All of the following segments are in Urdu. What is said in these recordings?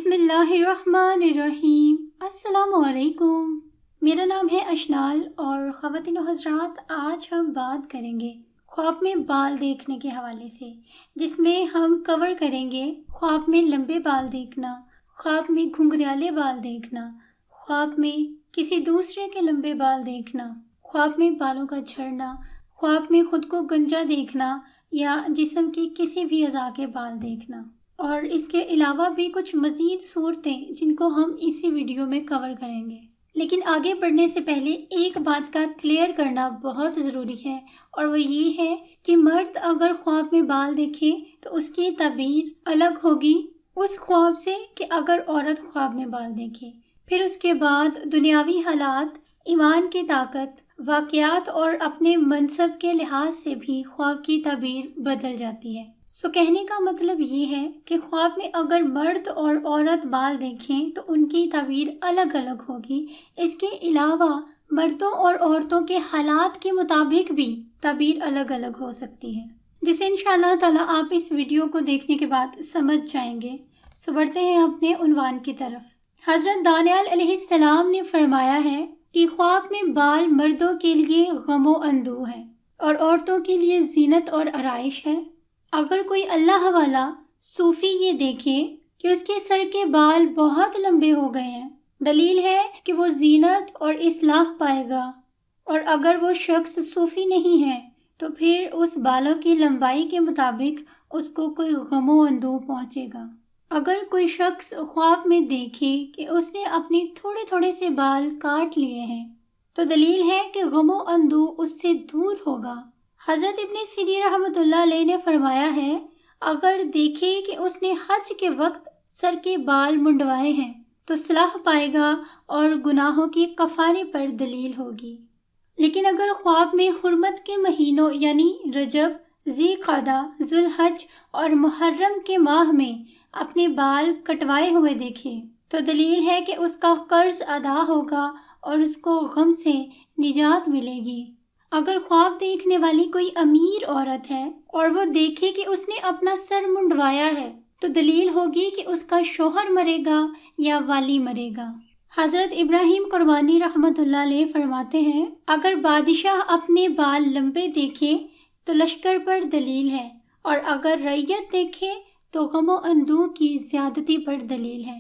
بسم اللہ الرحمن الرحیم۔ السلام علیکم۔ میرا نام ہے اشنال اور خواتین و حضرات، آج ہم بات کریں گے خواب میں بال دیکھنے کے حوالے سے، جس میں ہم کور کریں گے خواب میں لمبے بال دیکھنا، خواب میں گھنگریالے بال دیکھنا، خواب میں کسی دوسرے کے لمبے بال دیکھنا، خواب میں بالوں کا جھڑنا، خواب میں خود کو گنجا دیکھنا یا جسم کی کسی بھی اعضاء کے بال دیکھنا، اور اس کے علاوہ بھی کچھ مزید صورتیں جن کو ہم اسی ویڈیو میں کور کریں گے۔ لیکن آگے بڑھنے سے پہلے ایک بات کا کلیئر کرنا بہت ضروری ہے، اور وہ یہ ہے کہ مرد اگر خواب میں بال دیکھے تو اس کی تعبیر الگ ہوگی اس خواب سے کہ اگر عورت خواب میں بال دیکھے۔ پھر اس کے بعد دنیاوی حالات، ایمان کی طاقت، واقعات اور اپنے منصب کے لحاظ سے بھی خواب کی تعبیر بدل جاتی ہے۔ کہنے کا مطلب یہ ہے کہ خواب میں اگر مرد اور عورت بال دیکھیں تو ان کی تعبیر الگ الگ ہوگی۔ اس کے علاوہ مردوں اور عورتوں کے حالات کے مطابق بھی تعبیر الگ الگ ہو سکتی ہے، جسے انشاءاللہ تعالیٰ آپ اس ویڈیو کو دیکھنے کے بعد سمجھ جائیں گے۔ بڑھتے ہیں اپنے عنوان کی طرف۔ حضرت دانیال علیہ السلام نے فرمایا ہے کہ خواب میں بال مردوں کے لیے غم و اندوہ ہے اور عورتوں کے لیے زینت اور آرائش ہے۔ اگر کوئی اللہ والا صوفی یہ دیکھے کہ اس کے سر کے بال بہت لمبے ہو گئے ہیں، دلیل ہے کہ وہ زینت اور اصلاح پائے گا، اور اگر وہ شخص صوفی نہیں ہے تو پھر اس بالوں کی لمبائی کے مطابق اس کو کوئی غم و اندوہ پہنچے گا۔ اگر کوئی شخص خواب میں دیکھے کہ اس نے اپنے تھوڑے تھوڑے سے بال کاٹ لیے ہیں تو دلیل ہے کہ غم و اندوہ اس سے دور ہوگا۔ حضرت ابن سیرین رحمۃ اللہ علیہ نے فرمایا ہے، اگر دیکھے کہ اس نے حج کے وقت سر کے بال منڈوائے ہیں تو صلاح پائے گا اور گناہوں کی کفارے پر دلیل ہوگی۔ لیکن اگر خواب میں حرمت کے مہینوں یعنی رجب، ذی قعدہ، ذوالحج اور محرم کے ماہ میں اپنے بال کٹوائے ہوئے دیکھے تو دلیل ہے کہ اس کا قرض ادا ہوگا اور اس کو غم سے نجات ملے گی۔ اگر خواب دیکھنے والی کوئی امیر عورت ہے اور وہ دیکھے کہ اس نے اپنا سر منڈوایا ہے تو دلیل ہوگی کہ اس کا شوہر مرے گا یا والی مرے گا۔ حضرت ابراہیم قربانی رحمۃ اللہ علیہ فرماتے ہیں، اگر بادشاہ اپنے بال لمبے دیکھے تو لشکر پر دلیل ہے، اور اگر رعیت دیکھے تو غم و اندوہ کی زیادتی پر دلیل ہے۔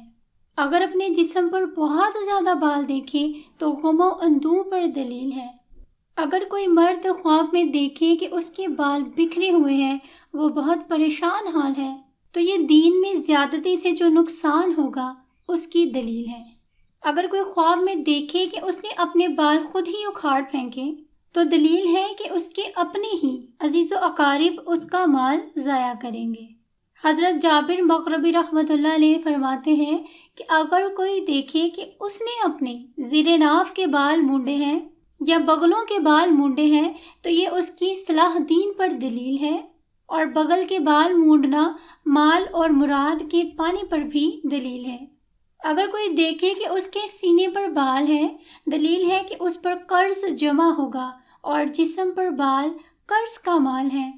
اگر اپنے جسم پر بہت زیادہ بال دیکھے تو غم و اندوہ پر دلیل ہے۔ اگر کوئی مرد خواب میں دیکھے کہ اس کے بال بکھرے ہوئے ہیں، وہ بہت پریشان حال ہے، تو یہ دین میں زیادتی سے جو نقصان ہوگا اس کی دلیل ہے۔ اگر کوئی خواب میں دیکھے کہ اس نے اپنے بال خود ہی اکھاڑ پھینکے تو دلیل ہے کہ اس کے اپنے ہی عزیز و اقارب اس کا مال ضائع کریں گے۔ حضرت جابر مغربی رحمۃ اللہ علیہ فرماتے ہیں کہ اگر کوئی دیکھے کہ اس نے اپنے زیر ناف کے بال مونڈے ہیں یا بغلوں کے بال مونڈے ہیں تو یہ اس کی صلاح دین پر دلیل ہے، اور بغل کے بال مونڈنا مال اور مراد کے پانے پر بھی دلیل ہے۔ اگر کوئی دیکھے کہ اس کے سینے پر بال ہیں، دلیل ہے کہ اس پر قرض جمع ہوگا اور جسم پر بال قرض کا مال ہے۔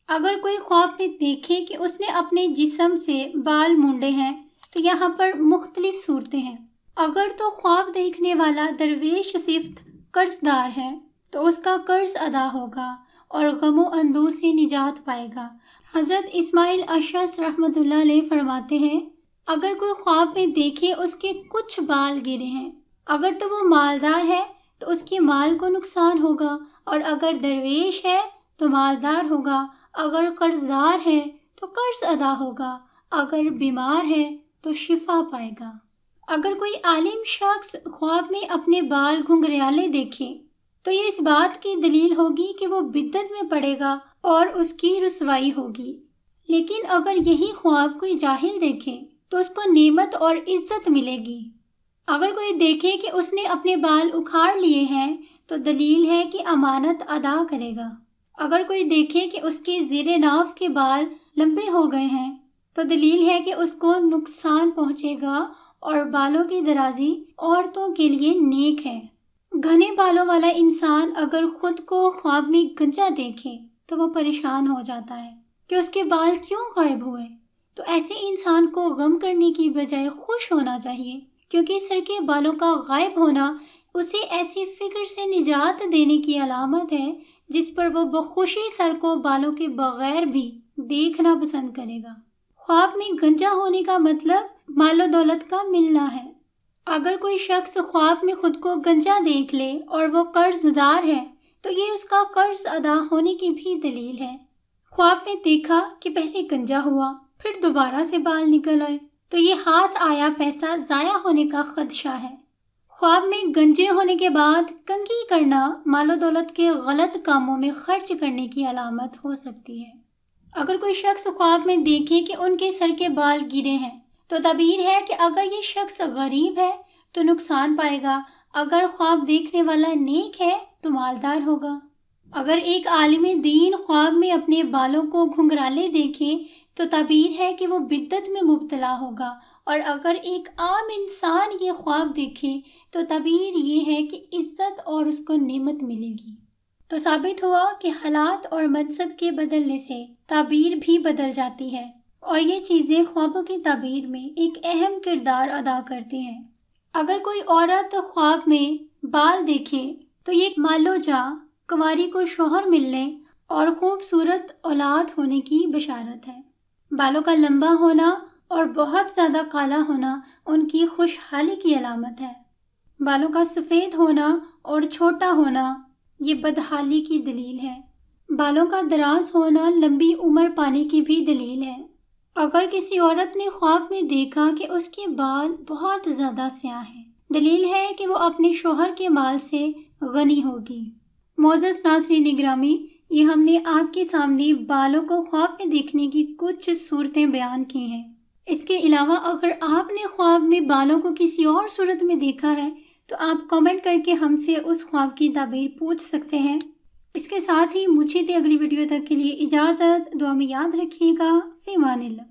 اگر کوئی خواب میں دیکھے کہ اس نے اپنے جسم سے بال مونڈے ہیں تو یہاں پر مختلف صورتیں ہیں۔ اگر تو خواب دیکھنے والا درویش صفت قرض دار ہے تو اس کا قرض ادا ہوگا اور غم و اندوہ سے نجات پائے گا۔ حضرت اسماعیل اشعث رحمۃ اللہ علیہ فرماتے ہیں، اگر کوئی خواب میں دیکھے اس کے کچھ بال گرے ہیں، اگر تو وہ مالدار ہے تو اس کے مال کو نقصان ہوگا، اور اگر درویش ہے تو مالدار ہوگا، اگر قرض دار ہے تو قرض ادا ہوگا، اگر بیمار ہے تو شفا پائے گا۔ اگر کوئی عالم شخص خواب میں اپنے بال گھنگریالے دیکھے تو یہ اس بات کی دلیل ہوگی کہ وہ بدعت میں پڑے گا اور اس کی رسوائی ہوگی۔ لیکن اگر یہی خواب کوئی جاہل دیکھے تو اس کو نعمت اور عزت ملے گی۔ اگر کوئی دیکھے کہ اس نے اپنے بال اکھاڑ لیے ہیں تو دلیل ہے کہ امانت ادا کرے گا۔ اگر کوئی دیکھے کہ اس کے زیر ناف کے بال لمبے ہو گئے ہیں تو دلیل ہے کہ اس کو نقصان پہنچے گا، اور بالوں کی درازی عورتوں کے لیے نیک ہے۔ گھنے بالوں والا انسان اگر خود کو خواب میں گنجا دیکھے تو وہ پریشان ہو جاتا ہے کہ اس کے بال کیوں غائب ہوئے، تو ایسے انسان کو غم کرنے کی بجائے خوش ہونا چاہیے، کیونکہ سر کے بالوں کا غائب ہونا اسے ایسی فکر سے نجات دینے کی علامت ہے جس پر وہ بخوشی سر کو بالوں کے بغیر بھی دیکھنا پسند کرے گا۔ خواب میں گنجا ہونے کا مطلب مال و دولت کا ملنا ہے۔ اگر کوئی شخص خواب میں خود کو گنجا دیکھ لے اور وہ قرض دار ہے تو یہ اس کا قرض ادا ہونے کی بھی دلیل ہے۔ خواب میں دیکھا کہ پہلے گنجا ہوا پھر دوبارہ سے بال نکل آئے تو یہ ہاتھ آیا پیسہ ضائع ہونے کا خدشہ ہے۔ خواب میں گنجے ہونے کے بعد کنگھی کرنا مال و دولت کے غلط کاموں میں خرچ کرنے کی علامت ہو سکتی ہے۔ اگر کوئی شخص خواب میں دیکھے کہ ان کے سر کے بال گرے ہیں تو تعبیر ہے کہ اگر یہ شخص غریب ہے تو نقصان پائے گا، اگر خواب دیکھنے والا نیک ہے تو مالدار ہوگا۔ اگر ایک عالم دین خواب میں اپنے بالوں کو گھنگرالے دیکھے تو تعبیر ہے کہ وہ بدعت میں مبتلا ہوگا، اور اگر ایک عام انسان یہ خواب دیکھے تو تعبیر یہ ہے کہ عزت اور اس کو نعمت ملے گی۔ تو ثابت ہوا کہ حالات اور منصب کے بدلنے سے تعبیر بھی بدل جاتی ہے، اور یہ چیزیں خوابوں کی تعبیر میں ایک اہم کردار ادا کرتی ہیں۔ اگر کوئی عورت خواب میں بال دیکھے تو یہ مالوجا کنواری کو شوہر ملنے اور خوبصورت اولاد ہونے کی بشارت ہے۔ بالوں کا لمبا ہونا اور بہت زیادہ کالا ہونا ان کی خوشحالی کی علامت ہے۔ بالوں کا سفید ہونا اور چھوٹا ہونا یہ بدحالی کی دلیل ہے۔ بالوں کا دراز ہونا لمبی عمر پانے کی بھی دلیل ہے۔ اگر کسی عورت نے خواب میں دیکھا کہ اس کے بال بہت زیادہ سیاہ ہیں، دلیل ہے کہ وہ اپنے شوہر کے مال سے غنی ہوگی۔ معزز ناظرین گرامی، یہ ہم نے آپ کے سامنے بالوں کو خواب میں دیکھنے کی کچھ صورتیں بیان کی ہیں۔ اس کے علاوہ اگر آپ نے خواب میں بالوں کو کسی اور صورت میں دیکھا ہے تو آپ کامنٹ کر کے ہم سے اس خواب کی تعبیر پوچھ سکتے ہیں۔ اس کے ساتھ ہی مجھے اگلی ویڈیو تک کے لیے اجازت، دعا میں یاد رکھیے گا۔ فی امان اللہ۔